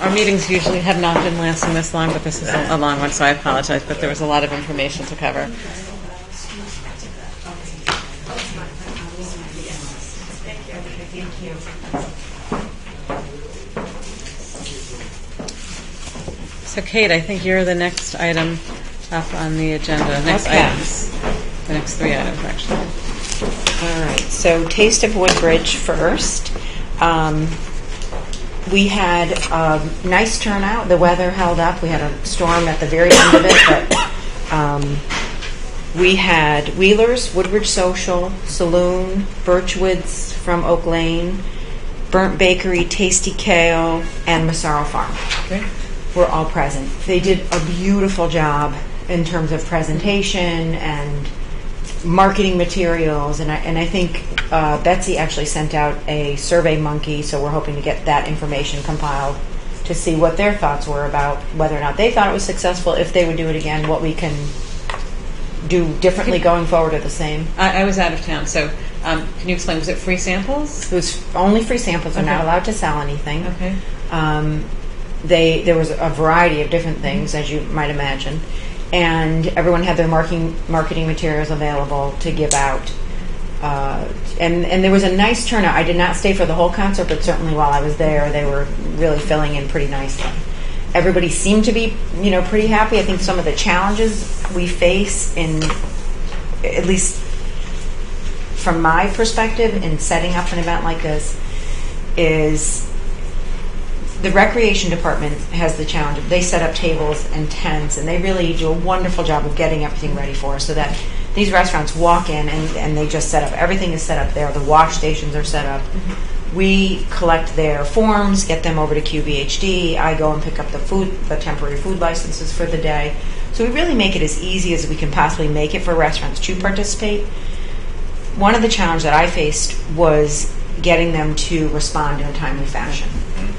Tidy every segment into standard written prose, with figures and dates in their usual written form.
Our meetings usually have not been lasting this long, but this is a long one, so I apologize, but there was a lot of information to cover. So, Kate, I think you're the next item up on the agenda. Next items. The next 3 items, actually. All right. So, Taste of Woodbridge first. We had a nice turnout. The weather held up. We had a storm at the very end of it, but we had Wheelers, Woodbridge Social, Saloon, Birchwoods from Oak Lane, Burnt Bakery, Tasty Kale, and Massaro Farm. Okay. Were all present. They did a beautiful job in terms of presentation and marketing materials, and I think Betsy actually sent out a Survey Monkey, so we're hoping to get that information compiled to see what their thoughts were about whether or not they thought it was successful, if they would do it again, what we can do differently going forward or the same. I was out of town, so can you explain, was it free samples? It was only free samples. They're Okay. not allowed to sell anything. Okay. There was a variety of different things, as you might imagine, and everyone had their marketing materials available to give out. And there was a nice turnout. I did not stay for the whole concert, but certainly while I was there, they were really filling in pretty nicely. Everybody seemed to be, pretty happy. I think some of the challenges we face at least from my perspective, in setting up an event like this, is the recreation department has the challenge of they set up tables and tents, and they really do a wonderful job of getting everything ready for us so that these restaurants walk in and they just set up. Everything is set up there. The wash stations are set up. Mm-hmm. We collect their forms, get them over to QBHD. I go and pick up the temporary food licenses for the day. So we really make it as easy as we can possibly make it for restaurants to participate. One of the challenges that I faced was getting them to respond in a timely fashion.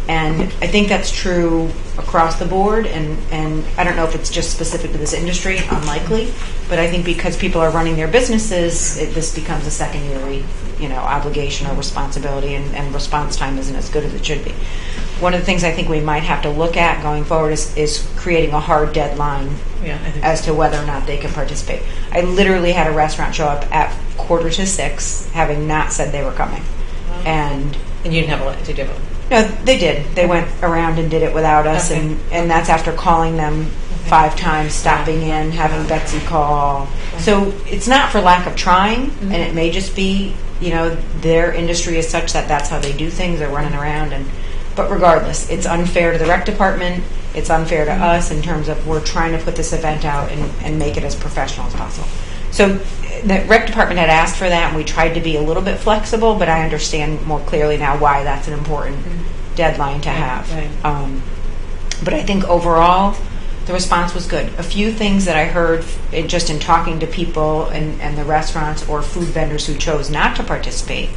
And I think that's true across the board, and I don't know if it's just specific to this industry, unlikely, but I think because people are running their businesses, this becomes a secondary, obligation or responsibility, and response time isn't as good as it should be. One of the things I think we might have to look at going forward is creating a hard deadline as to whether or not they can participate. I literally had a restaurant show up at 5:45, having not said they were coming. And you didn't have a, did you have a... No, they did. They went around and did it without us, Okay. and that's after calling them 5 times, stopping in, having Betsy call. Okay. So it's not for lack of trying, Mm-hmm. and it may just be, their industry is such that that's how they do things. They're running around, but regardless, it's unfair to the rec department. It's unfair to us in terms of we're trying to put this event out and make it as professional as possible. So the rec department had asked for that, and we tried to be a little bit flexible, but I understand more clearly now why that's an important deadline to have. Right. But I think overall, the response was good. A few things that I heard just in talking to people and the restaurants or food vendors who chose not to participate,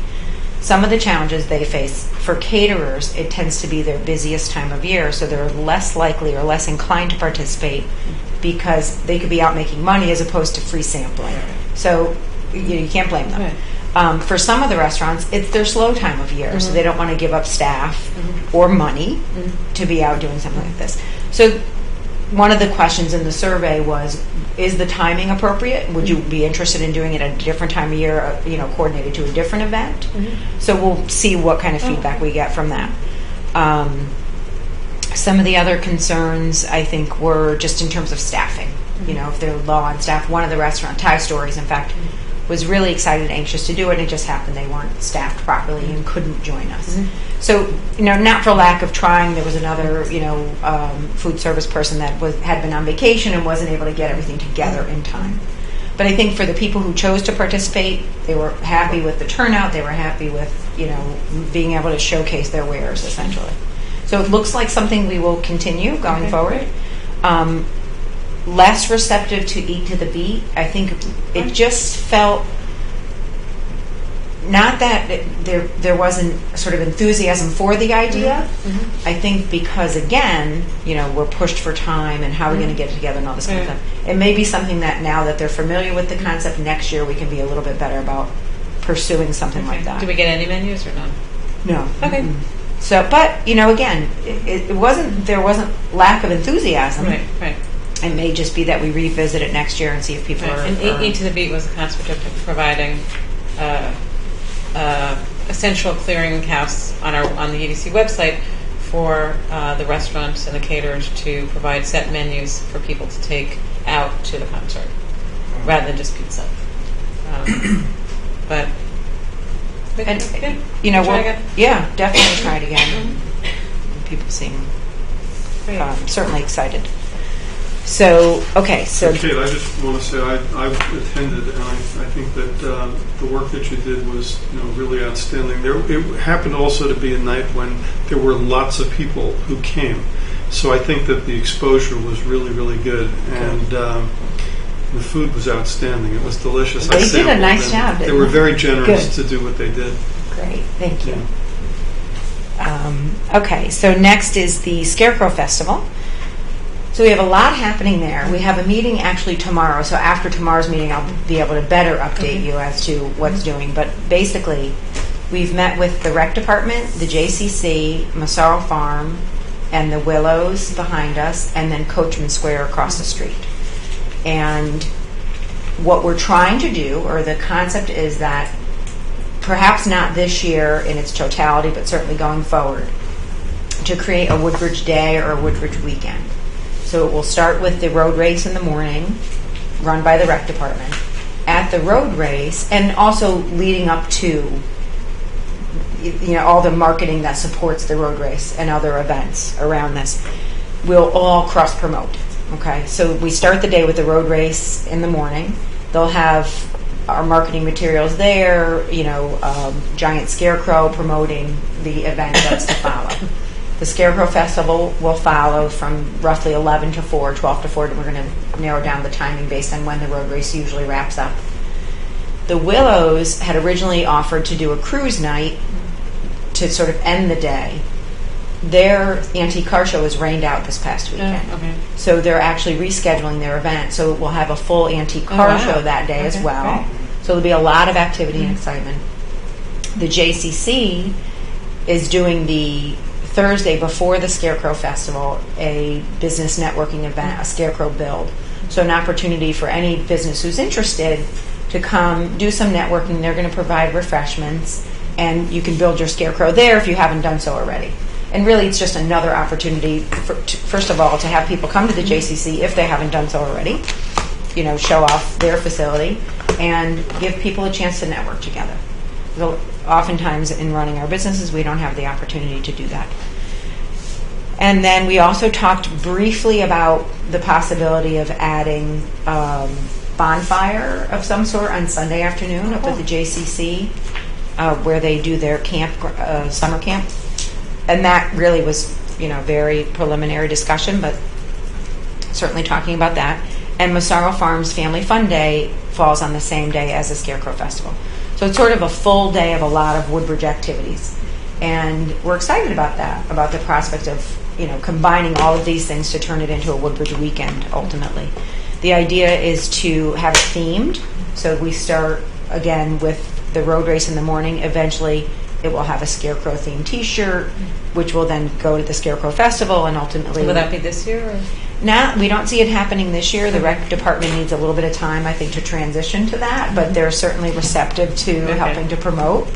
some of the challenges they face for caterers, it tends to be their busiest time of year, so they're less likely or less inclined to participate because they could be out making money as opposed to free sampling. So you can't blame them. Right. For some of the restaurants, it's their slow time of year, so they don't want to give up staff or money to be out doing something like this. So one of the questions in the survey was, is the timing appropriate? Would you be interested in doing it at a different time of year, coordinated to a different event? So we'll see what kind of feedback we get from that. Some of the other concerns, I think, were just in terms of staffing. If they're low on staff. One of the restaurant, Thai Stories, in fact, was really excited and anxious to do it. It just happened they weren't staffed properly and couldn't join us. So, not for lack of trying. There was another, food service person that had been on vacation and wasn't able to get everything together in time. But I think for the people who chose to participate, they were happy with the turnout. They were happy with, being able to showcase their wares, essentially. So it looks like something we will continue going forward. Less receptive to Eat to the Beat. I think it just felt, not that there wasn't sort of enthusiasm for the idea. I think because, again, we're pushed for time and how are we going to get it together and all this kind of stuff. It may be something that now that they're familiar with the concept, next year we can be a little bit better about pursuing something like that. Do we get any menus or none? No. Okay. So, but again, there wasn't lack of enthusiasm. Right. It may just be that we revisit it next year and see if people are. And Eat to the Beat was a concept of providing essential clearinghouse on the EDC website for the restaurants and the caterers to provide set menus for people to take out to the concert, rather than just pizza. But And try again. yeah, definitely try it again. People seem Great. certainly excited. So okay, so Kate, I just want to say I've attended, and I think that the work that you did was really outstanding. It happened also to be a night when there were lots of people who came, so I think that the exposure was really, really good, and the food was outstanding. It was delicious. They did a nice job. They were very generous Good. to do what they did. Great, thank you. Okay, so next is the Scarecrow Festival. So we have a lot happening there. We have a meeting actually tomorrow. So after tomorrow's meeting, I'll be able to better update you as to what's doing. But basically, we've met with the rec department, the JCC, Massaro Farm, and the Willows behind us, and then Coachman Square across the street. And what we're trying to do, or the concept is that perhaps not this year in its totality, but certainly going forward, to create a Woodbridge Day or a Woodbridge Weekend. So it will start with the road race in the morning, run by the rec department. At the road race, and also leading up to all the marketing that supports the road race and other events around this, we'll all cross promote. Okay, so we start the day with the road race in the morning. They'll have our marketing materials there, giant scarecrow promoting the event that's to follow. The Scarecrow Festival will follow from roughly 11 to 4, 12 to 4. We're going to narrow down the timing based on when the road race usually wraps up. The Willows had originally offered to do a cruise night to sort of end the day. Their antique car show was rained out this past weekend. Okay. So they're actually rescheduling their event. So we'll have a full antique car show that day as well. Great. So there'll be a lot of activity and excitement. The JCC is doing the Thursday before the Scarecrow Festival a business networking event, a Scarecrow Build. So an opportunity for any business who's interested to come do some networking. They're going to provide refreshments, and you can build your Scarecrow there if you haven't done so already. And really, it's just another opportunity, first of all, to have people come to the JCC if they haven't done so already, show off their facility, and give people a chance to network together. Oftentimes, in running our businesses, we don't have the opportunity to do that. And then we also talked briefly about the possibility of adding bonfire of some sort on Sunday afternoon up at the JCC, where they do their camp, summer camp. And that really was, very preliminary discussion, but certainly talking about that. And Massaro Farms Family Fun Day falls on the same day as the Scarecrow Festival. So it's sort of a full day of a lot of Woodbridge activities. And we're excited about that, about the prospect of, combining all of these things to turn it into a Woodbridge weekend, ultimately. The idea is to have it themed. So we start, again, with the road race in the morning. Eventually, it will have a Scarecrow themed T-shirt, which will then go to the Scarecrow Festival, and ultimately. Will that be this year? Or? We don't see it happening this year. The rec department needs a little bit of time, I think, to transition to that, but they're certainly receptive to helping to promote.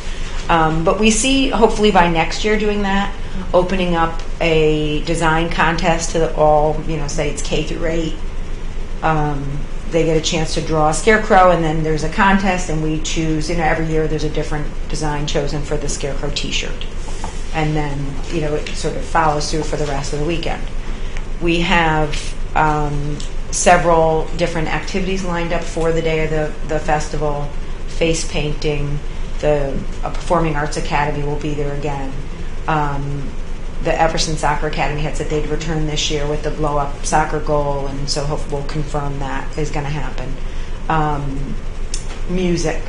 But we see, hopefully by next year doing that, opening up a design contest to all, say it's K through 8. They get a chance to draw a Scarecrow, and then there's a contest, and we choose, every year there's a different design chosen for the Scarecrow T-shirt. And then, it sort of follows through for the rest of the weekend. We have several different activities lined up for the day of the festival. Face painting, the Performing Arts Academy will be there again. The Everson Soccer Academy had said they'd return this year with the blow-up soccer goal, and so hopefully we'll confirm that is going to happen. Music,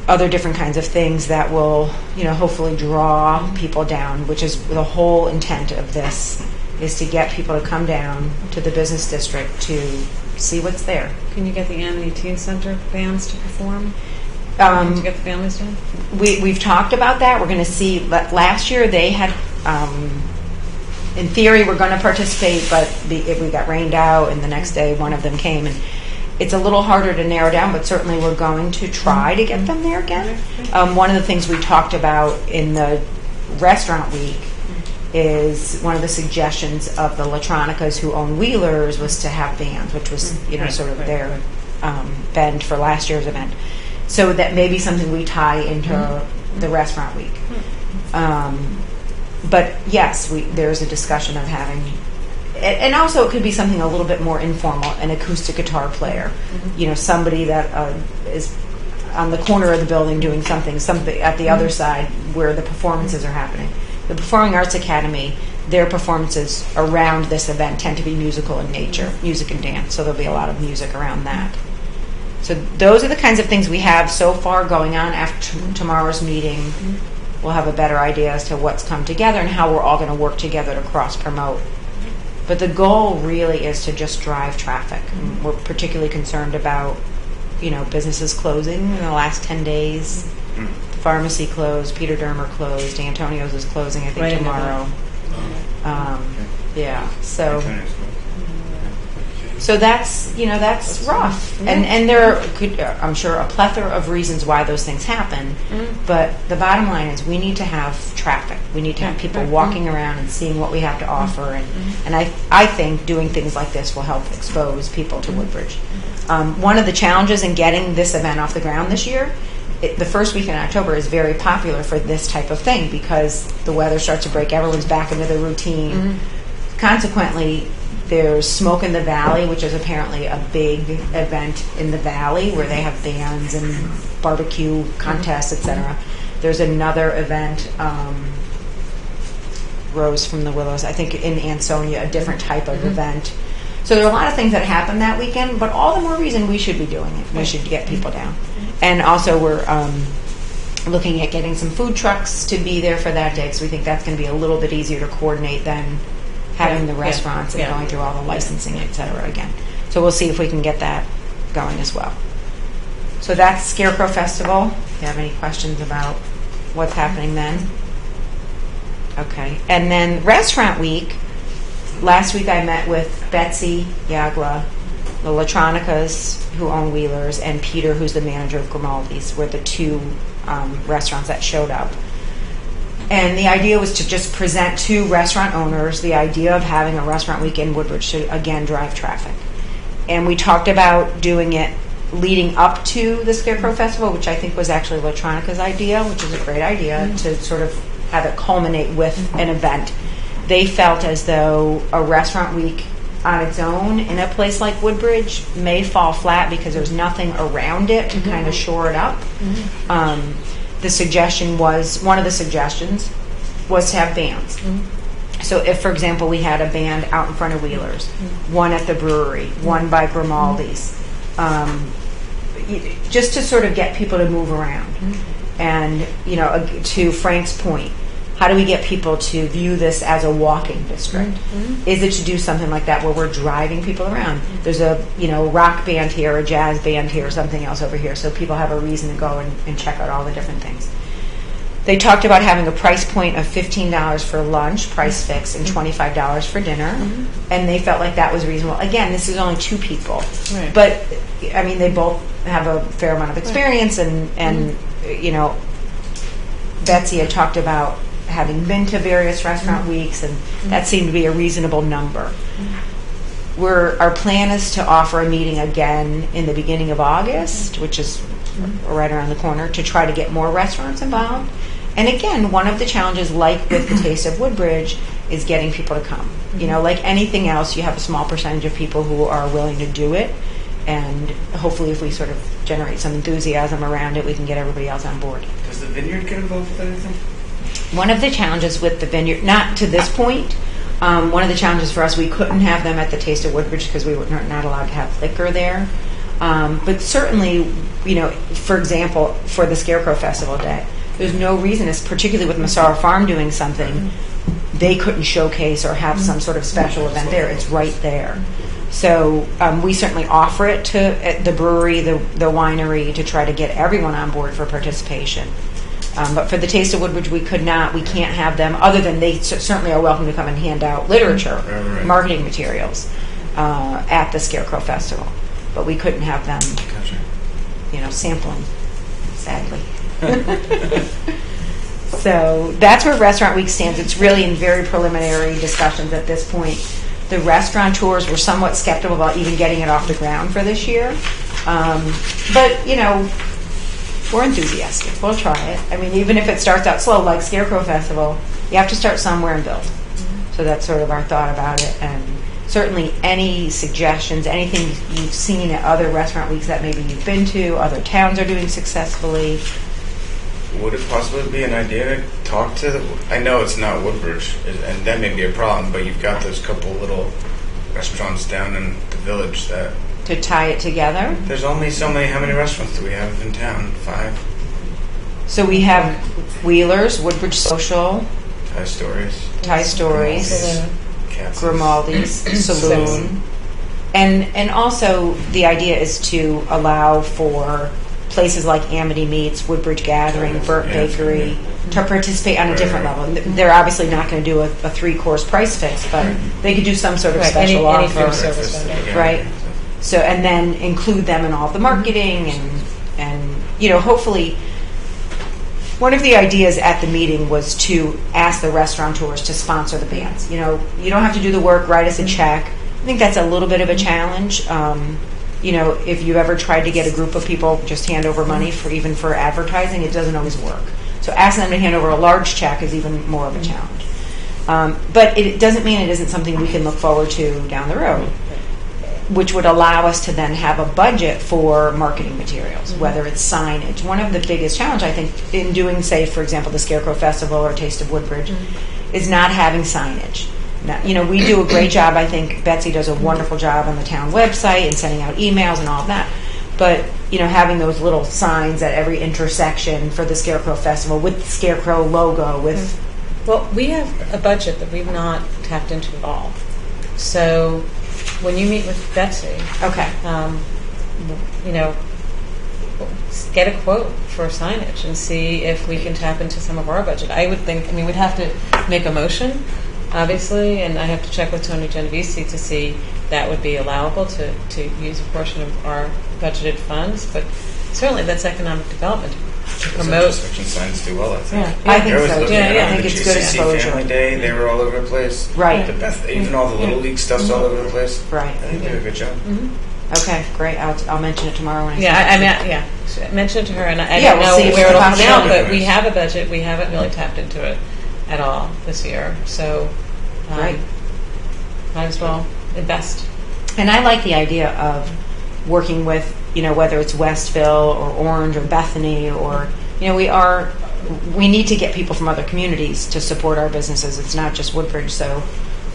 other different kinds of things that will, hopefully draw people down, which is the whole intent of this, is to get people to come down to the business district to see what's there. Can you get the Amity Teen Center bands to perform? to get the families down? We've talked about that. We're going to see. Last year they had, in theory, we're going to participate, but we got rained out, and the next day one of them came, and it's a little harder to narrow down, but certainly we're going to try to get them there again. One of the things we talked about in the restaurant week is one of the suggestions of the Latronicas who own Wheelers was to have bands, which was sort of their bend for last year's event. So that may be something we tie into the restaurant week. But yes, there's a discussion of having, and also it could be something a little bit more informal, an acoustic guitar player, somebody that is on the corner of the building doing something at the other side where the performances are happening. The Performing Arts Academy, their performances around this event tend to be musical in nature, music and dance, so there'll be a lot of music around that. So those are the kinds of things we have so far going on. After tomorrow's meeting, we'll have a better idea as to what's come together and how we're all going to work together to cross-promote. But the goal really is to just drive traffic. And we're particularly concerned about, businesses closing in the last 10 days. Pharmacy closed, Peter Dermer closed, Antonio's is closing, I think, Right tomorrow. So that's rough. And there are, I'm sure, a plethora of reasons why those things happen. But the bottom line is we need to have traffic. We need to have people walking around and seeing what we have to offer. And I think doing things like this will help expose people to Woodbridge. One of the challenges in getting this event off the ground this year, the first week in October is very popular for this type of thing because the weather starts to break, everyone's back into their routine. Consequently, there's Smoke in the Valley, which is apparently a big event in the valley where they have bands and barbecue contests, etc. There's another event, Rose from the Willows, I think in Ansonia, a different type of event. So there are a lot of things that happen that weekend, but all the more reason we should be doing it. We should get people down. And also we're looking at getting some food trucks to be there for that day because we think that's going to be a little bit easier to coordinate than having the restaurants and going through all the licensing, et cetera, again. So we'll see if we can get that going as well. So that's Scarecrow Festival. If you have any questions about what's happening then? Okay. And then Restaurant Week, last week I met with Betsy Yagla, the Latronicas, who own Wheelers, and Peter, who's the manager of Grimaldi's, were the two restaurants that showed up. And the idea was to just present to restaurant owners the idea of having a restaurant week in Woodbridge to, again, drive traffic. And we talked about doing it leading up to the Scarecrow Festival, which I think was actually Latronica's idea, which is a great idea, to sort of have it culminate with an event. They felt as though a restaurant week on its own in a place like Woodbridge may fall flat because there's nothing around it to kind of shore it up. The suggestion was, one of the suggestions was to have bands. So if, for example, we had a band out in front of Wheelers, one at the brewery, one by Grimaldi's, just to sort of get people to move around. And, to Frank's point, how do we get people to view this as a walking district? Is it to do something like that where we're driving people around? There's a rock band here, a jazz band here, something else over here, so people have a reason to go and check out all the different things. They talked about having a price point of $15 for lunch, price fixed, and $25 for dinner, and they felt like that was reasonable. Again, this is only two people, but I mean they both have a fair amount of experience, and Betsy had talked about having been to various restaurant weeks, and that seemed to be a reasonable number. Our plan is to offer a meeting again in the beginning of August, which is right around the corner, to try to get more restaurants involved. And again, one of the challenges, like with the Taste of Woodbridge, is getting people to come. Like anything else, you have a small percentage of people who are willing to do it, and hopefully if we sort of generate some enthusiasm around it, we can get everybody else on board. Does the vineyard get involved with anything? One of the challenges with the vineyard, not to this point, one of the challenges for us, we couldn't have them at the Taste of Woodbridge because we were not allowed to have liquor there. But certainly, for example, for the Scarecrow Festival day, there's no reason, particularly with Massaro Farm doing something, they couldn't showcase or have some sort of special event there. It's right there. So we certainly offer it to at the brewery, the winery, to try to get everyone on board for participation. But for the Taste of Woodbridge, we can't have them, other than they certainly are welcome to come and hand out literature, marketing materials at the Scarecrow Festival. But we couldn't have them, sampling, sadly. So that's where Restaurant Week stands. It's really in very preliminary discussions at this point. The restaurateurs were somewhat skeptical about even getting it off the ground for this year. But, we're enthusiastic. We'll try it. I mean, even if it starts out slow, like Scarecrow Festival, you have to start somewhere and build. So that's sort of our thought about it. And certainly any suggestions, anything you've seen at other restaurant weeks that maybe you've been to, other towns are doing successfully. Would it possibly be an idea to talk to I know it's not Woodbridge, and that may be a problem, but you've got those couple little restaurants down in the village that... To tie it together? There's only so many... How many restaurants do we have in town? 5? So we have Wheeler's, Woodbridge Social... Thai Stories. Grimaldi's, Saloon. And also the idea is to allow for places like Amity Meats, Woodbridge Gathering, Burt Bakery to participate on a different level. They're obviously not going to do a 3-course price fix, but they could do some sort of special offer. Any food service vendor. Right. So, and then include them in all of the marketing and hopefully one of the ideas at the meeting was to ask the restaurateurs to sponsor the bands. You don't have to do the work, write us a check. I think that's a little bit of a challenge. If you've ever tried to get a group of people just hand over money for advertising, it doesn't always work. So asking them to hand over a large check is even more of a challenge. But it doesn't mean it isn't something we can look forward to down the road, which would allow us to then have a budget for marketing materials, whether it's signage. One of the biggest challenges, I think, in doing, say, for example, the Scarecrow Festival or Taste of Woodbridge, is not having signage. Now, we do a great job. I think Betsy does a wonderful job on the town website and sending out emails and all of that. But, having those little signs at every intersection for the Scarecrow Festival with the Scarecrow logo, with... Well, we have a budget that we've not tapped into at all. So when you meet with Betsy, okay, get a quote for signage and see if we can tap into some of our budget. I would think, we'd have to make a motion, obviously, and I have to check with Tony Genovese to see that would be allowable to use a portion of our budgeted funds, but certainly that's economic development to promote. Intersection signs do well, I think. Yeah, I think so. Yeah, I think it's good exposure. Family Day, they were all over the place. Right. Even all the Little League stuff's all over the place. Right. I think they do a good job. Okay, great. I'll mention it tomorrow when I mention it to her, and I Yeah, don't we'll know see if where it's it'll come possible. out, but we have a budget. We haven't really tapped into it at all this year, so Right. might as well invest. And I like the idea of working with, whether it's Westville or Orange or Bethany or, we need to get people from other communities to support our businesses. It's not just Woodbridge, so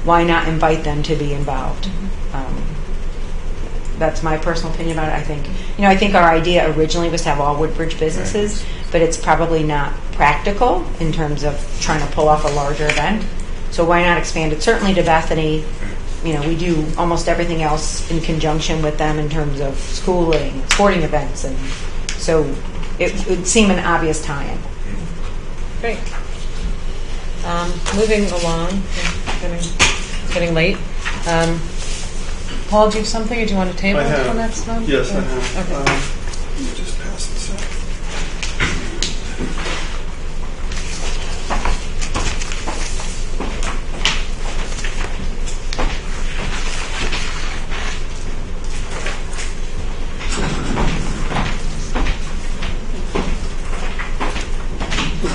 why not invite them to be involved? That's my personal opinion about it. I think our idea originally was to have all Woodbridge businesses, but it's probably not practical in terms of trying to pull off a larger event. So why not expand it? Certainly to Bethany. We do almost everything else in conjunction with them in terms of schooling, sporting events, and so it would seem an obvious tie-in. Great. Moving along, it's getting late. Paul, do you have something, or do you want to table I have. until next month? Yes, I have. Okay. Let me just pass this out.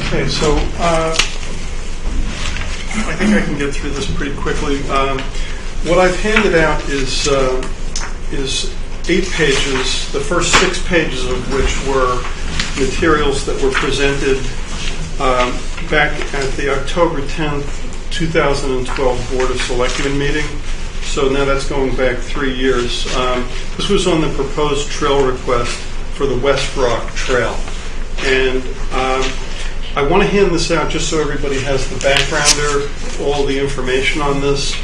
Okay, so I think I can get through this pretty quickly. What I've handed out is 8 pages, the first 6 pages of which were materials that were presented back at the October 10th, 2012 Board of Selectmen meeting. So now that's going back 3 years. This was on the proposed trail request for the West Rock Trail. And I want to hand this out just so everybody has the backgrounder, all the information on this.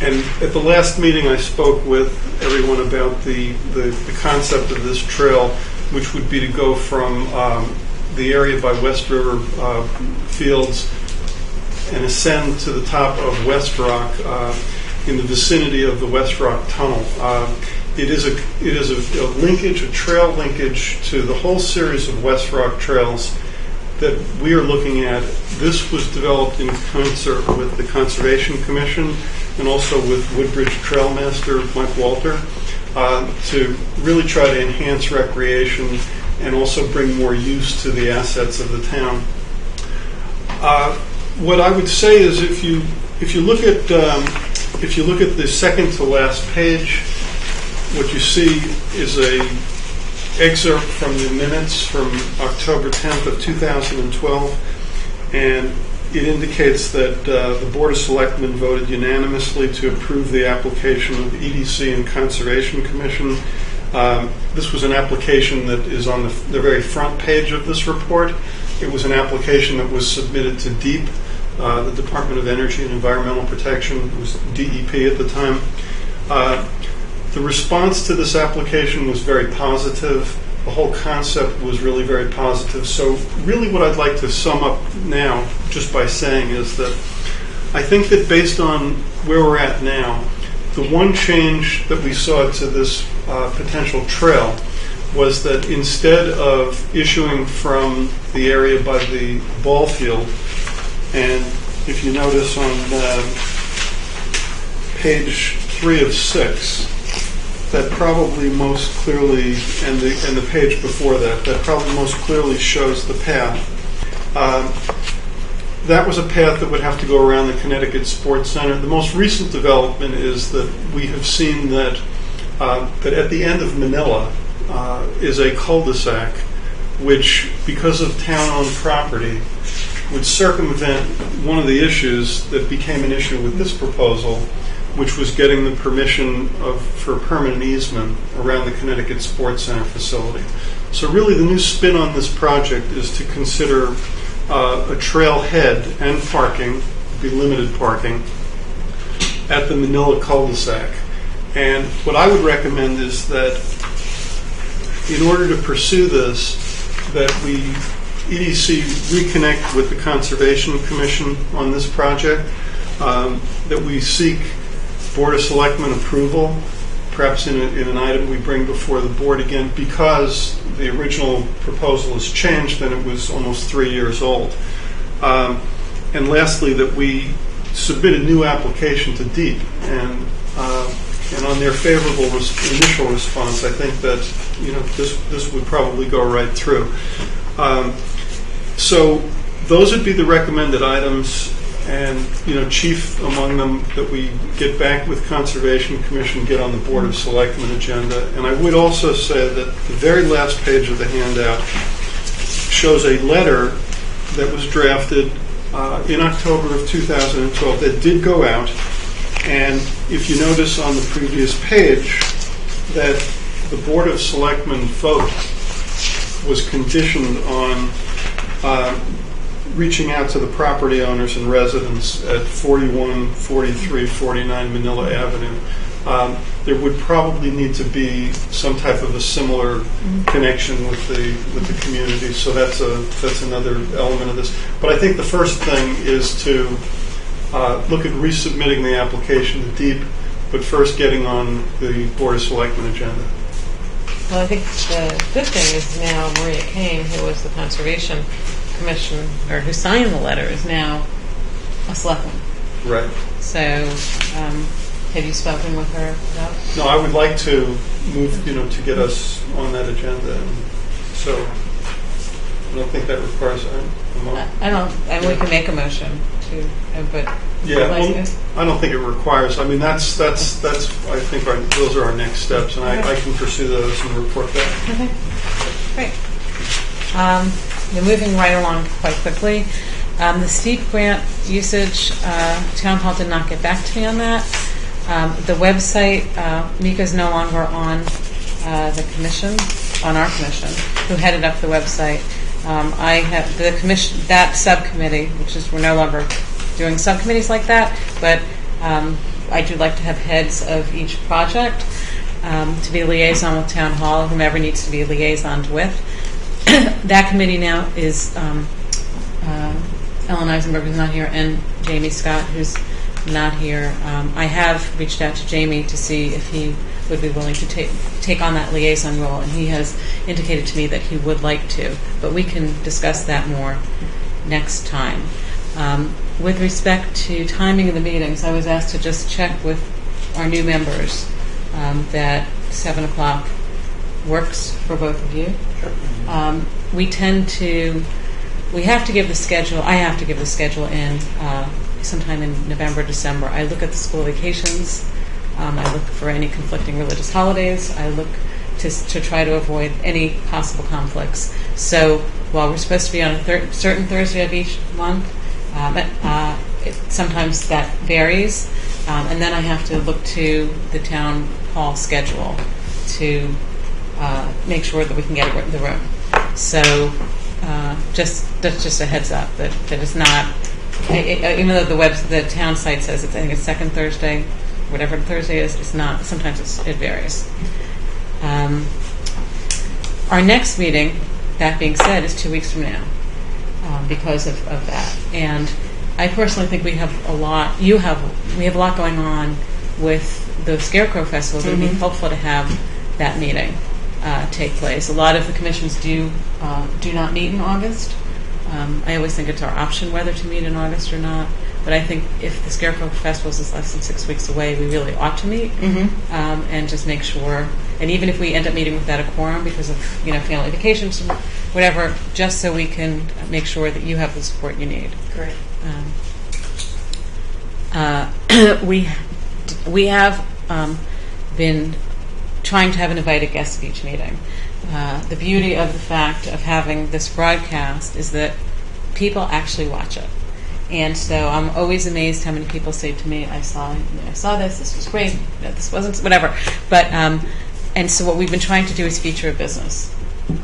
And at the last meeting, I spoke with everyone about the concept of this trail, which would be to go from the area by West River Fields and ascend to the top of West Rock in the vicinity of the West Rock Tunnel. It is a linkage, a trail linkage to the whole series of West Rock trails that we are looking at. This was developed in concert with the Conservation Commission and also with Woodbridge Trailmaster Mike Walter to really try to enhance recreation and also bring more use to the assets of the town. What I would say is, if you look at the second to last page, what you see is a excerpt from the minutes from October 10th of 2012, and it indicates that the Board of Selectmen voted unanimously to approve the application of the EDC and Conservation Commission. This was an application that is on the very front page of this report. It was an application that was submitted to DEEP, the Department of Energy and Environmental Protection. It was DEP at the time. The response to this application was very positive. The whole concept was really very positive. So really what I'd like to sum up now just by saying is that I think that based on where we're at now, the one change that we saw to this potential trail was that instead of issuing from the area by the ball field, and if you notice on page 3 of 6, that probably most clearly, and the page before that, that probably most clearly shows the path. That was a path that would have to go around the Connecticut Sports Center. The most recent development is that we have seen that at the end of Manila is a cul-de-sac, which, because of town-owned property, would circumvent one of the issues that became an issue with this proposal, which was getting the permission for a permanent easement around the Connecticut Sports Center facility. So really the new spin on this project is to consider a trailhead and parking, be limited parking, at the Manila cul-de-sac. And what I would recommend is that in order to pursue this, that we EDC reconnect with the Conservation Commission on this project, that we seek Board of Selectmen approval, perhaps in an item we bring before the board again, because the original proposal has changed and it was almost 3 years old. And lastly, that we submit a new application to DEEP, and on their favorable initial response, I think that this would probably go right through. So those would be the recommended items. And chief among them, that we get back with Conservation Commission, get on the Board of Selectmen agenda. And I would also say that the very last page of the handout shows a letter that was drafted in October of 2012 that did go out. And if you notice on the previous page that the Board of Selectmen vote was conditioned on reaching out to the property owners and residents at 41, 43, 49 Manila Avenue. There would probably need to be some type of a similar connection with the community. So that's another element of this. But I think the first thing is to look at resubmitting the application to DEEP, but first getting on the Board of Selectmen agenda. Well, I think the good thing is now Maria Kane, who was the Conservation Commission, or who signed the letter, is now a selectman. Right. So, have you spoken with her about? No, I would like to move, to get us on that agenda. And so, I don't think that requires a motion. I don't, and we can make a motion to, but yeah, well, I don't think it requires. I mean, that's. I think those are our next steps, and I can pursue those and report back. Okay, great. We're moving right along quite quickly. The steep grant usage, Town Hall did not get back to me on that. The website, Mika's no longer on the commission, on our commission, who headed up the website. I have the commission, that subcommittee, which is, we're no longer doing subcommittees like that, but I do like to have heads of each project to be a liaison with Town Hall, whomever needs to be liaisoned with. That committee now is Ellen Eisenberg, who's not here, and Jamie Scott, who's not here. I have reached out to Jamie to see if he would be willing to take on that liaison role, and he has indicated to me that he would like to, but we can discuss that more next time. With respect to timing of the meetings, I was asked to just check with our new members that 7 o'clock works for both of you. Sure. We have to give the schedule, I have to give the schedule in sometime in November, December. I look at the school vacations. I look for any conflicting religious holidays. I look to try to avoid any possible conflicts. So while we're supposed to be on a certain Thursday of each month, sometimes that varies. And then I have to look to the town hall schedule to make sure that we can get the room. So that's just a heads up that it's not. Even though the town site says I think it's second Thursday, whatever Thursday is, it's not. Sometimes it varies. Our next meeting, that being said, is 2 weeks from now because of that. And I personally think we have a lot. We have a lot going on with the Scarecrow Festival. It would be helpful to have that meeting take place. A lot of the commissions do not meet in August. I always think it's our option whether to meet in August or not. But I think if the Scarecrow Festival is less than 6 weeks away, we really ought to meet and just make sure. And even if we end up meeting without a quorum because of family vacations, whatever, just so we can make sure that you have the support you need. Great. We have been trying to have an invited guest at each meeting. The beauty of the fact of having this broadcast is that people actually watch it. And so I'm always amazed how many people say to me, I saw this was great, this wasn't, whatever. But, and so what we've been trying to do is feature a business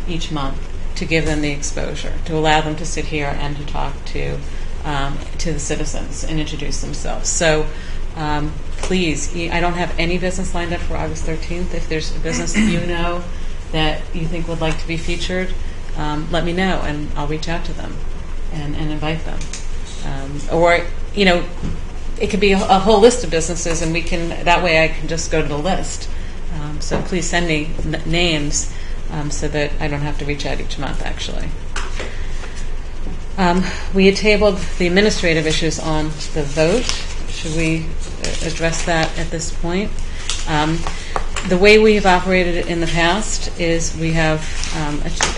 each month to give them the exposure, to allow them to sit here and to talk to the citizens and introduce themselves. So please, I don't have any business lined up for August 13th. If there's a business that you know that you think would like to be featured, let me know, and I'll reach out to them and invite them. Or, it could be a whole list of businesses, and that way I can just go to the list. So please send me names so that I don't have to reach out each month, actually. We had tabled the administrative issues on the vote. Should we address that at this point? The way we have operated in the past is we have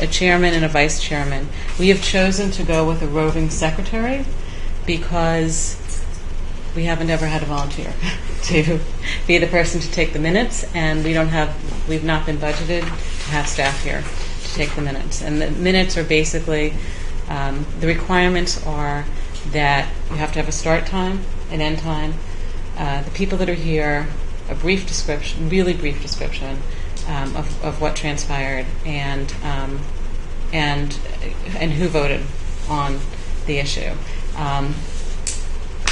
a chairman and a vice chairman. We have chosen to go with a roving secretary because we haven't ever had a volunteer to be the person to take the minutes, and we've not been budgeted to have staff here to take the minutes. And the minutes are basically, the requirements are that you have to have a start time, an end time, the people that are here, a brief description, really brief description of what transpired and who voted on the issue.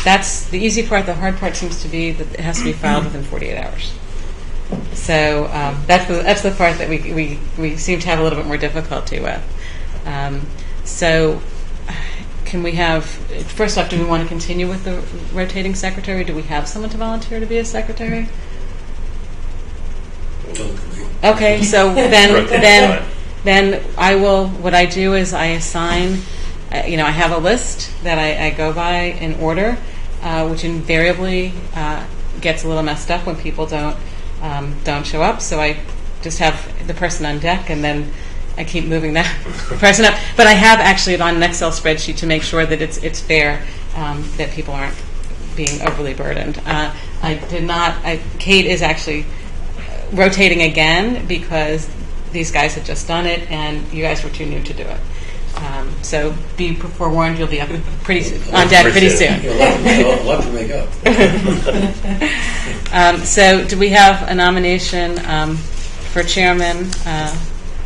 That's the easy part. The hard part seems to be that it has to be filed within 48 hours. So that's the part that we seem to have a little bit more difficulty with. So can we have, first off, do we want to continue with the rotating secretary? Do we have someone to volunteer to be a secretary? Okay, so then I will, what I do is I assign, I have a list that I go by in order, which invariably gets a little messed up when people don't show up. So I just have the person on deck, and then I keep moving that person up. But I have actually it on an Excel spreadsheet to make sure that it's fair, that people aren't being overly burdened. Kate is actually rotating again because these guys had just done it, and you guys were too new to do it. So be forewarned, you'll be up on deck pretty soon. You'll have to make up. So do we have a nomination for chairman?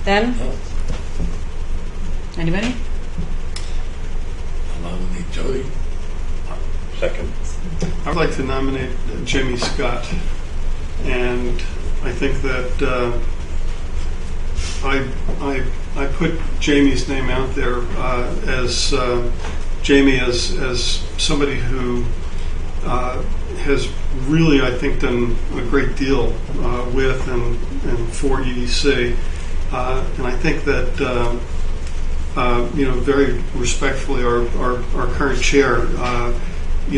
Ben? Anybody? I'll nominate Jody. Second. I'd like to nominate Jamie Scott, and I think that I put Jamie's name out there as Jamie as somebody who has really, I think, done a great deal with and for EDC, and I think that very respectfully, our current chair,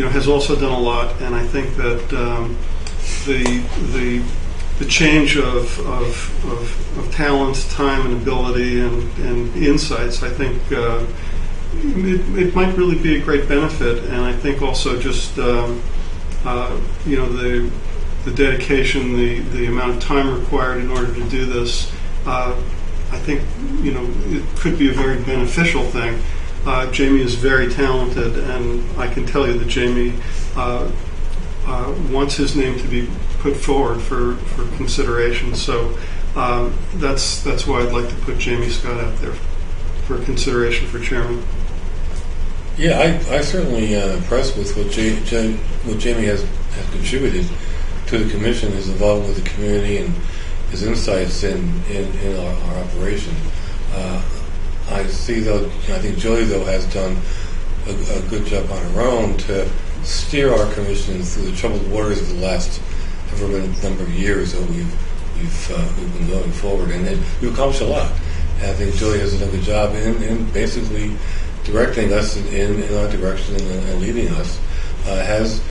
has also done a lot, and I think that the change of talents, time, and ability, and insights, I think it might really be a great benefit, and I think also just the dedication, the amount of time required in order to do this. I think it could be a very beneficial thing. Jamie is very talented, and I can tell you that Jamie wants his name to be put forward for consideration. So that's why I'd like to put Jamie Scott out there for consideration for chairman. Yeah, I certainly impressed with what Jamie has contributed to the commission, his involvement with the community, and his insights in our operation. I see, though, I think Julie, though, has done a good job on her own to steer our commission through the troubled waters of the last number of years that we've been going forward, and we've accomplished a lot. And I think Julie has done a good job in basically directing us in our direction and leading us. Has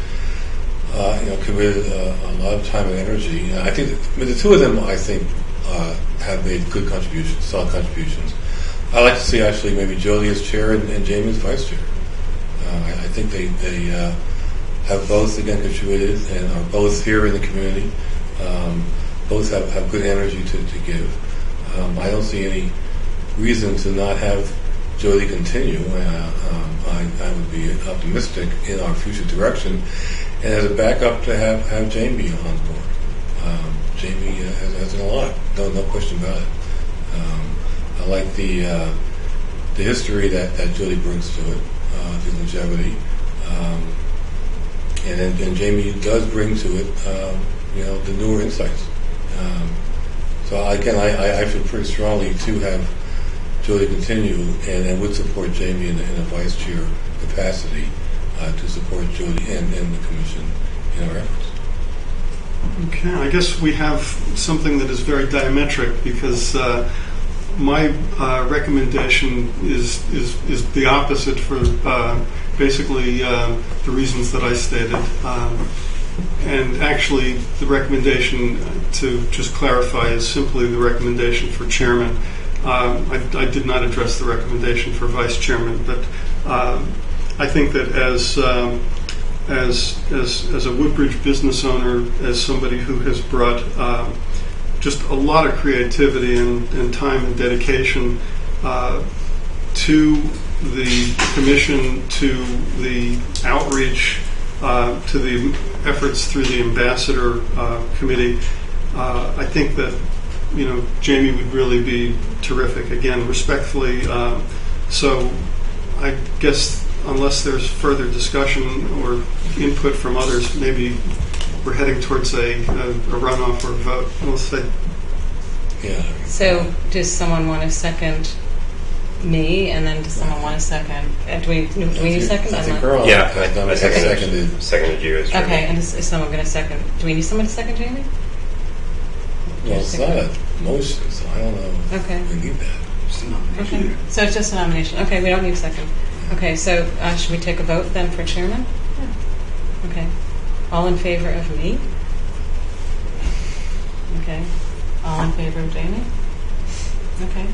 committed a lot of time and energy. I think the two of them, I think, have made good contributions, solid contributions. I like to see actually maybe Jolie as chair and Jamie as vice chair. I think they have both again contributed and are both here in the community. Both have good energy to give. I don't see any reason to not have Jolie continue. I would be optimistic in our future direction, and as a backup to have Jamie on board. Jamie has done a lot, no question about it. I like the history that Julie brings to it, the longevity, and Jamie does bring to it, the newer insights. So again, I feel pretty strongly to have Julie continue, and would support Jamie in a vice chair capacity to support Julie and the commission in our efforts. Okay, I guess we have something that is very diametric, because my recommendation is the opposite for basically the reasons that I stated. And actually, the recommendation, to just clarify, is simply the recommendation for chairman. I did not address the recommendation for vice chairman, but I think that as a Woodbridge business owner, as somebody who has brought just a lot of creativity and time and dedication to the commission, to the outreach, to the efforts through the ambassador committee, I think that Jamie would really be terrific. Again, respectfully. So I guess unless there's further discussion or input from others, maybe we're heading towards a runoff or a vote. We'll say. Yeah. So does someone want to second me, and then does someone want to second? Do we need a second? I think Earl. Yeah, I seconded you as chairman. Okay, and is someone going to second? Do we need someone to second Jamie? Well, it's not a motion, so I don't know. Okay. We need that. Okay. So it's just a nomination. Okay, we don't need a second. Okay, so should we take a vote then for chairman? Yeah. Okay. All in favor of me? Okay. All in favor of Jamie? Okay.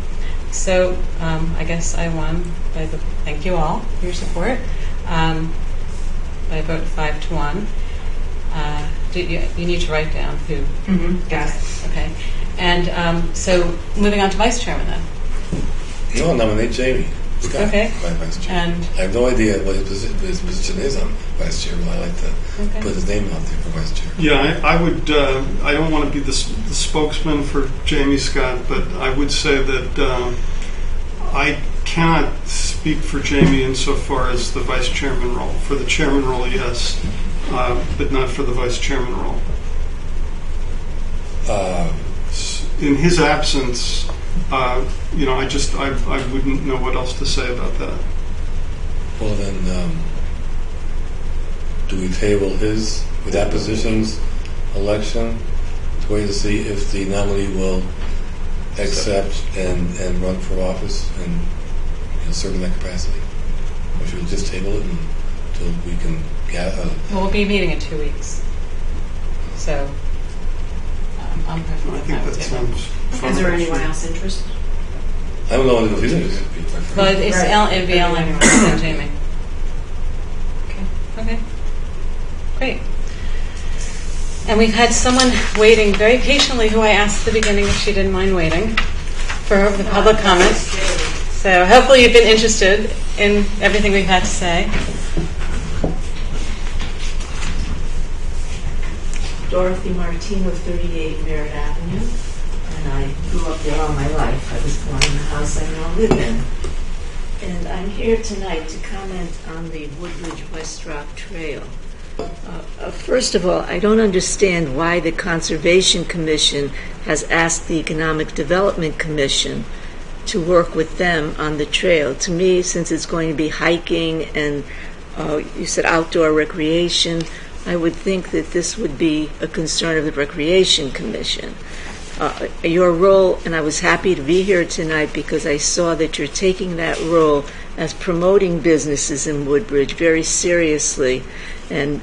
So I guess I won by the. Thank you all for your support. By a vote 5-1. You need to write down who. Mm-hmm. Got it. Okay. And so moving on to vice chairman then. No, nominate Jamie Scott, Okay. my vice chair. And I have no idea what his position is on vice chair, but I like to put his name out there for vice chair. Yeah, I would. I don't want to be the spokesman for Jamie Scott, but I would say that I cannot speak for Jamie insofar as the vice chairman role. For the chairman role, yes, but not for the vice chairman role. Uh, In his absence, I wouldn't know what else to say about that. well, then, do we table his, with that position's election, to wait to see if the nominee will accept and run for office and serve in that capacity? Or should we just table it until we can gather? Well, we'll be meeting in 2 weeks. So I'm I perfectly think fine that with table. sounds fine. Is there anyone else interested? I don't know if he's interested. Well, it's Right. it'd be Ellen and Jamie. Okay. Great. And we've had someone waiting very patiently who I asked at the beginning if she didn't mind waiting for the public comment. So hopefully you've been interested in everything we've had to say. Dorothy Martino, 38 Merritt Avenue, and I grew up there all my life. I was born in the house I now live in. And I'm here tonight to comment on the Woodbridge West Rock Trail. First of all, I don't understand why the Conservation Commission has asked the Economic Development Commission to work with them on the trail. To me, since it's going to be hiking and you said outdoor recreation, I would think that this would be a concern of the Recreation Commission. Your role, and I was happy to be here tonight because I saw that you're taking that role as promoting businesses in Woodbridge very seriously. And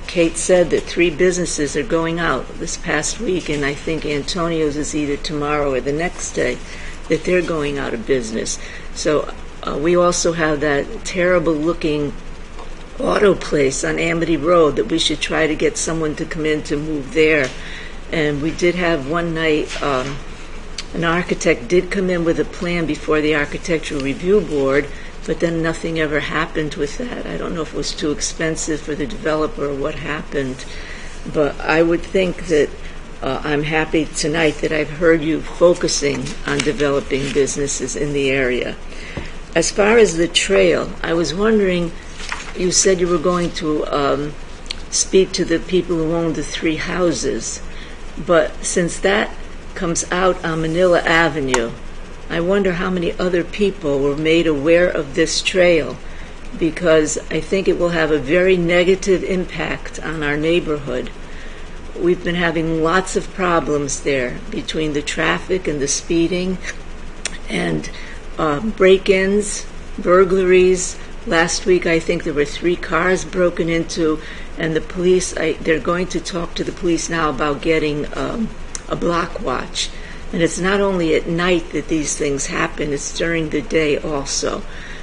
Kate said that 3 businesses are going out this past week, and I think Antonio's is either tomorrow or the next day that they're going out of business. So we also have that terrible-looking auto place on Amity Road that we should try to get someone to come in to move there. And we did have one night, an architect did come in with a plan before the Architectural Review Board, but then nothing ever happened with that. I don't know if it was too expensive for the developer or what happened. But I would think that I'm happy tonight that I've heard you focusing on developing businesses in the area. As far as the trail, I was wondering, you said you were going to speak to the people who own the 3 houses, but since that comes out on Manila Avenue, I wonder how many other people were made aware of this trail, because I think it will have a very negative impact on our neighborhood. We've been having lots of problems there between the traffic and the speeding and break-ins, burglaries. Last week, I think there were 3 cars broken into, and the police, they're going to talk to the police now about getting a block watch. And it's not only at night that these things happen, it's during the day also.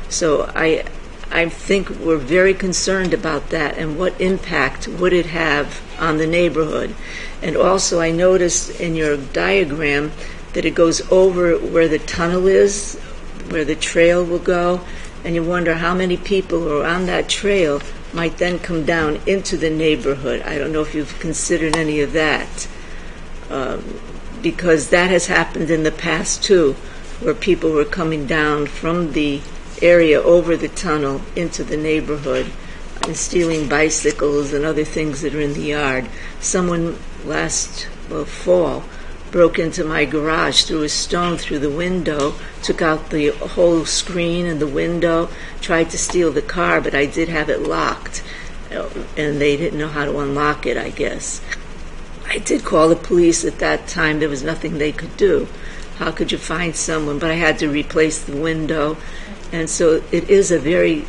So I think we're very concerned about that and what impact would it have on the neighborhood. And also I noticed in your diagram that it goes over where the tunnel is, where the trail will go, and you wonder how many people who are on that trail might then come down into the neighborhood. I don't know if you've considered any of that, because that has happened in the past too, where people were coming down from the area over the tunnel into the neighborhood and stealing bicycles and other things that are in the yard. Someone last fall broke into my garage, threw a stone through the window, took out the whole screen and the window, tried to steal the car, but I did have it locked, and they didn't know how to unlock it, I guess. I did call the police at that time. There was nothing they could do. How could you find someone? But I had to replace the window, and so it is a very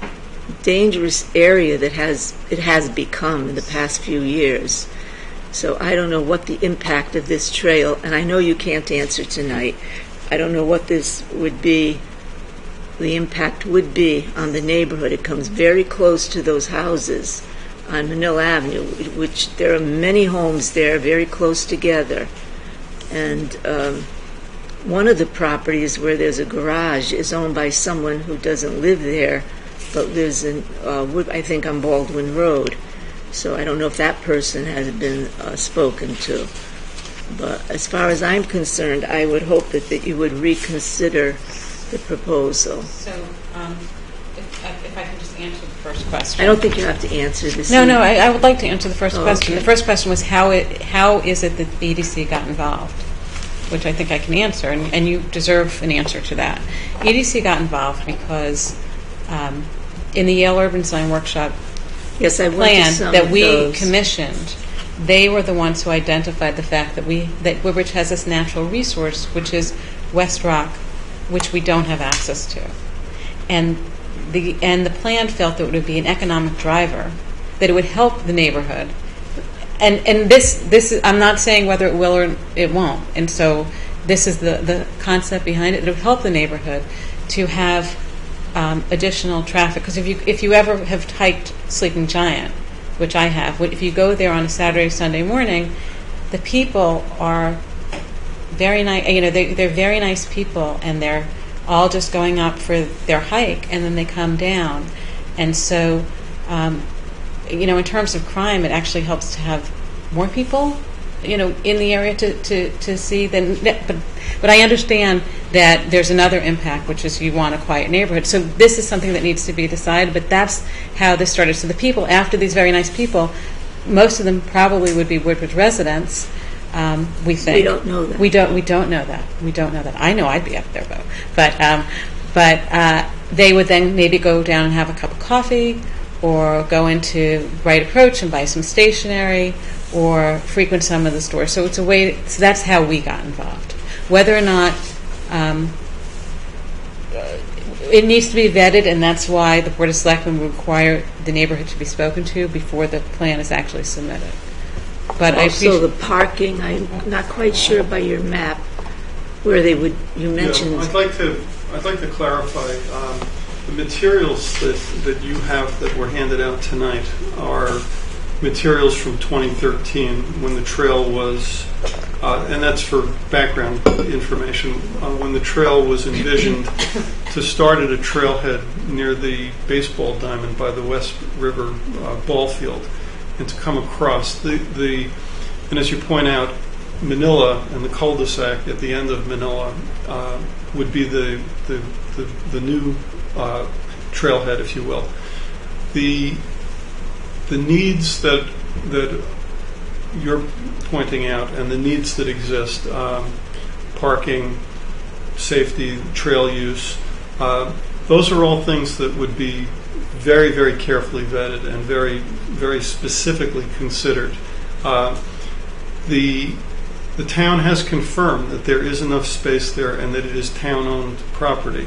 dangerous area that it has become in the past few years. So I don't know what the impact of this trail, and I know you can't answer tonight, I don't know what this would be, the impact would be on the neighborhood. It comes very close to those houses on Manila Avenue, which there are many homes there very close together. And one of the properties where there's a garage is owned by someone who doesn't live there, but lives in, I think, on Baldwin Road. So I don't know if that person has been spoken to. But as far as I'm concerned, I would hope that you would reconsider the proposal. So if if I can just answer the first question. I don't think you have to answer this. No, I would like to answer the first question. Okay. The first question was how is it that the EDC got involved, which I think I can answer, and you deserve an answer to that. EDC got involved because in the Yale Urban Design Workshop Yes, I went to plan some that of we those. commissioned, they were the ones who identified the fact that Woodbridge has this natural resource, which is West Rock, which we don't have access to, and the plan felt that it would be an economic driver, that it would help the neighborhood, and this is, I'm not saying whether it will or it won't, and so this is the concept behind it. It would help the neighborhood to have additional traffic, because if you ever have hiked Sleeping Giant, which I have, if you go there on a Saturday, Sunday morning, the people are very nice. They're very nice people, and they're all just going up for their hike, and then they come down. And so, in terms of crime, it actually helps to have more people, in the area to see. But I understand that there's another impact, which is you want a quiet neighborhood. So this is something that needs to be decided, but that's how this started. So the people, after these very nice people, most of them probably would be Woodbridge residents, we think. We don't know that. We don't know that. We don't know that. I know I'd be up there, though. But they would then maybe go down and have a cup of coffee, or go into Right Approach and buy some stationery, or frequent some of the stores. So it's a way. So that's how we got involved. Whether or not it needs to be vetted, and that's why the Board of Selectmen would require the neighborhood to be spoken to before the plan is actually submitted. But Also, the parking, I'm not quite sure about your map, where they would, you mentioned... Yeah, I'd like to clarify. The materials that you have that were handed out tonight are materials from 2013, when the trail was, and that's for background information, when the trail was envisioned to start at a trailhead near the baseball diamond by the West River ball field, and to come across. And as you point out, Manila and the cul-de-sac at the end of Manila would be the new trailhead, if you will. The needs that you're pointing out, and the needs that exist, parking, safety, trail use, those are all things that would be very, very carefully vetted and very, very specifically considered. The town has confirmed that there is enough space there and that it is town-owned property,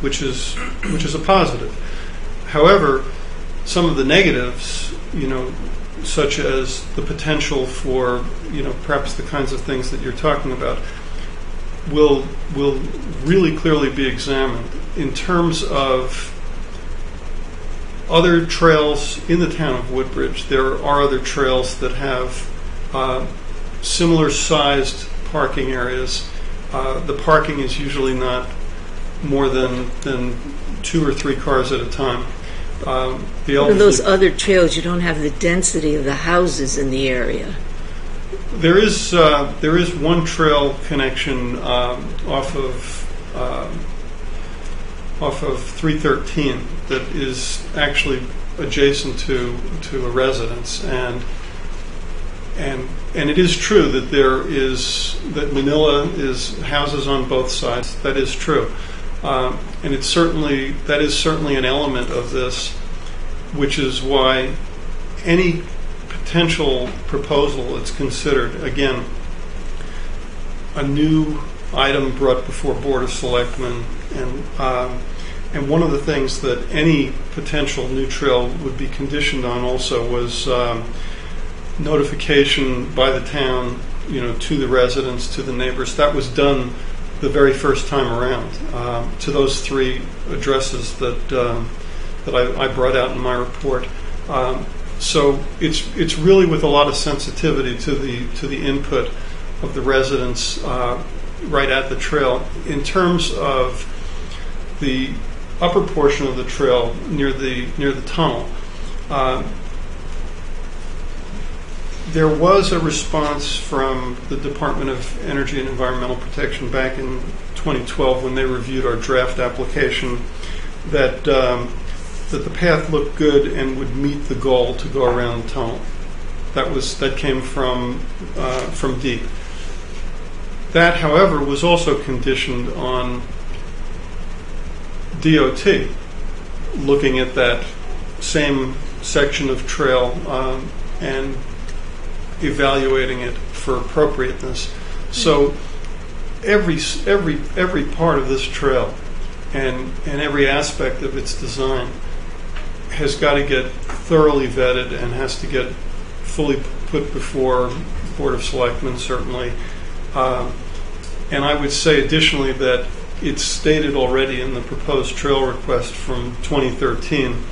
which is a positive. However, some of the negatives, such as the potential for, perhaps the kinds of things that you're talking about, will really clearly be examined in terms of other trails in the town of Woodbridge. There are other trails that have similar sized parking areas. The parking is usually not more than 2 or 3 cars at a time. Those other trails, you don't have the density of the houses in the area. There is one trail connection off of 313 that is actually adjacent to a residence, and it is true that Manila is houses on both sides. That is true, and that is certainly an element of this, which is why any potential proposal that's considered, again, a new item brought before Board of Selectmen, and one of the things that any potential new trail would be conditioned on also was notification by the town, to the residents, to the neighbors. That was done the very first time around to those 3 addresses that I brought out in my report. So it's really with a lot of sensitivity to the input of the residents right at the trail. In terms of the upper portion of the trail near the tunnel, there was a response from the Department of Energy and Environmental Protection back in 2012 when they reviewed our draft application that the path looked good and would meet the goal to go around the tunnel. That came from Deep. That, however, was also conditioned on DOT looking at that same section of trail and evaluating it for appropriateness. So every part of this trail and every aspect of its design has got to get thoroughly vetted and has to get fully put before Board of Selectmen, certainly. And I would say additionally that it's stated already in the proposed trail request from 2013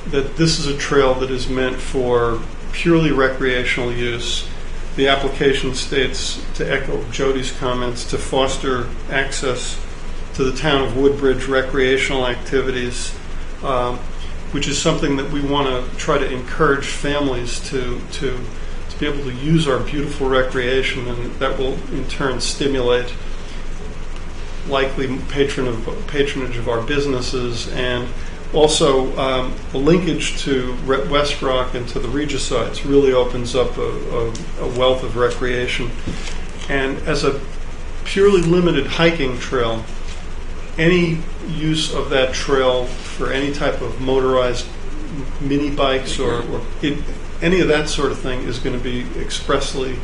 that this is a trail that is meant for purely recreational use. The application states, to echo Jody's comments, to foster access to the town of Woodbridge recreational activities, which is something that we want to try to encourage families to be able to use our beautiful recreation, and that will in turn stimulate likely patronage of our businesses, and also the linkage to West Rock and to the Regicides really opens up a wealth of recreation. And as a purely limited hiking trail, any use of that trail for any type of motorized mini bikes or any of that sort of thing is going to be expressly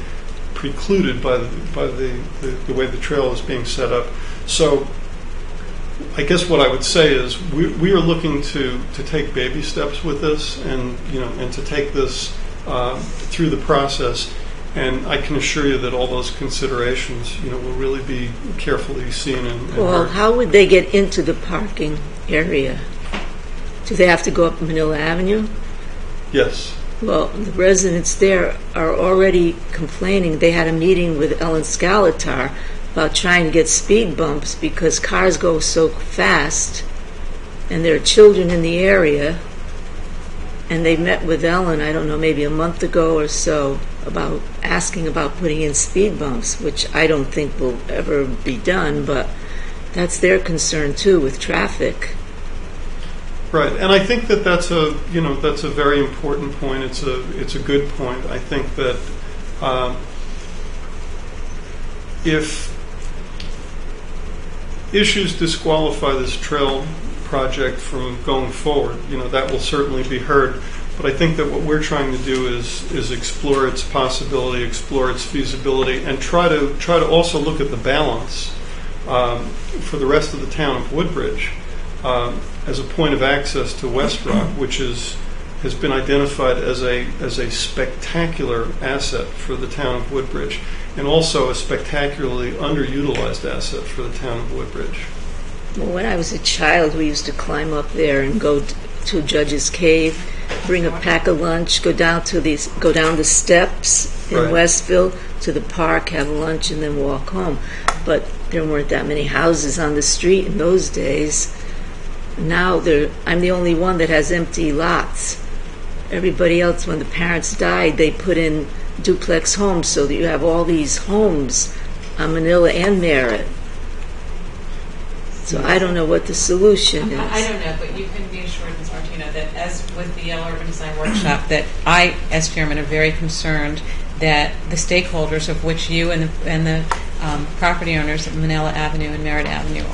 precluded by the way the trail is being set up. So I guess what I would say is we are looking to take baby steps with this, and to take this through the process. And I can assure you that all those considerations, will really be carefully seen and Well, heard. how would they get into the parking area? Do they have to go up Manila Avenue? Yes. Well, the residents there are already complaining. They had a meeting with Ellen Scalatar about trying to get speed bumps because cars go so fast, and there are children in the area. And they met with Ellen, I don't know, maybe a month ago or so, about asking about putting in speed bumps, which I don't think will ever be done, but that's their concern too with traffic. Right, and I think that's a very important point. It's a good point. I think that if issues disqualify this trail project from going forward, that will certainly be heard. But I think that what we're trying to do is explore its possibility, explore its feasibility, and try to also look at the balance for the rest of the town of Woodbridge as a point of access to West Rock, which has been identified as a spectacular asset for the town of Woodbridge, and also a spectacularly underutilized asset for the town of Woodbridge. Well, when I was a child, we used to climb up there and go to Judge's Cave, bring a pack of lunch, go down the steps in Right. Westville to the park, have lunch, and then walk home. But there weren't that many houses on the street in those days. Now I'm the only one that has empty lots. Everybody else, when the parents died, they put in duplex homes so that you have all these homes on Manila and Merritt. So I don't know what the solution is. I don't know, but you can be assured, Ms. Martino, that as with the Yellow Urban Design Workshop, that I, as chairman, are very concerned that the stakeholders, of which you and the property owners of Manila Avenue and Merritt Avenue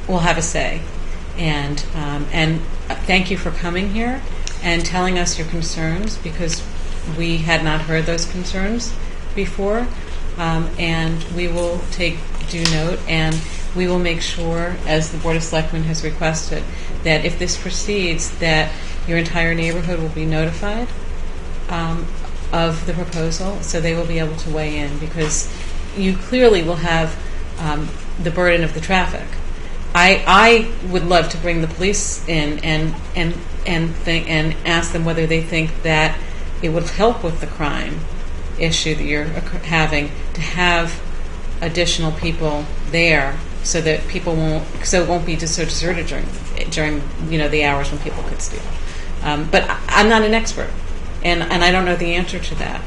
will have a say. And thank you for coming here and telling us your concerns, because we had not heard those concerns before. And we will take due note, and we will make sure, as the Board of Selectmen has requested, that if this proceeds, that your entire neighborhood will be notified of the proposal, so they will be able to weigh in, because you clearly will have the burden of the traffic. I would love to bring the police in and ask them whether they think that it would help with the crime issue that you're having to have additional people there, so that it won't be just so deserted during the hours when people could steal. But I'm not an expert, and I don't know the answer to that.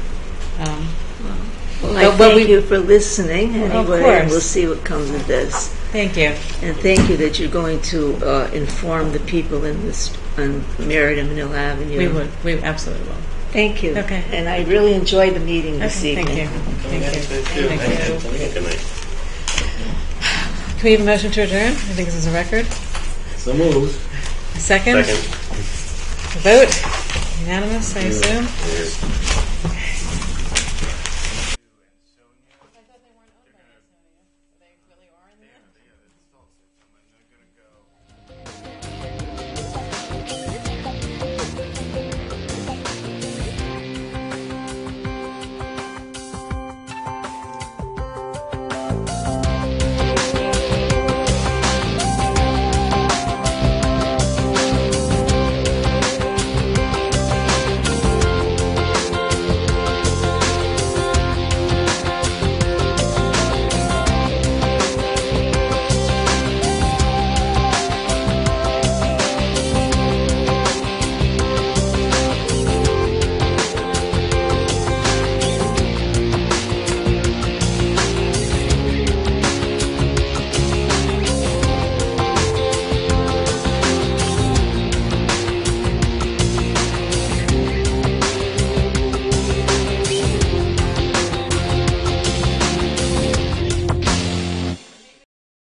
Well, I thank you for listening anyway, Of course. and we'll see what comes of this. Thank you. And thank you that you're going to inform the people on on Merritt and Mill Avenue. We would. We absolutely will. Thank you. Okay. And I really enjoyed the meeting this Okay, evening. thank you. Thank you. Thank you. Good night. Can we have a motion to adjourn? I think this is a record. So moved. A second? Second. A vote? Unanimous, I assume? Yes.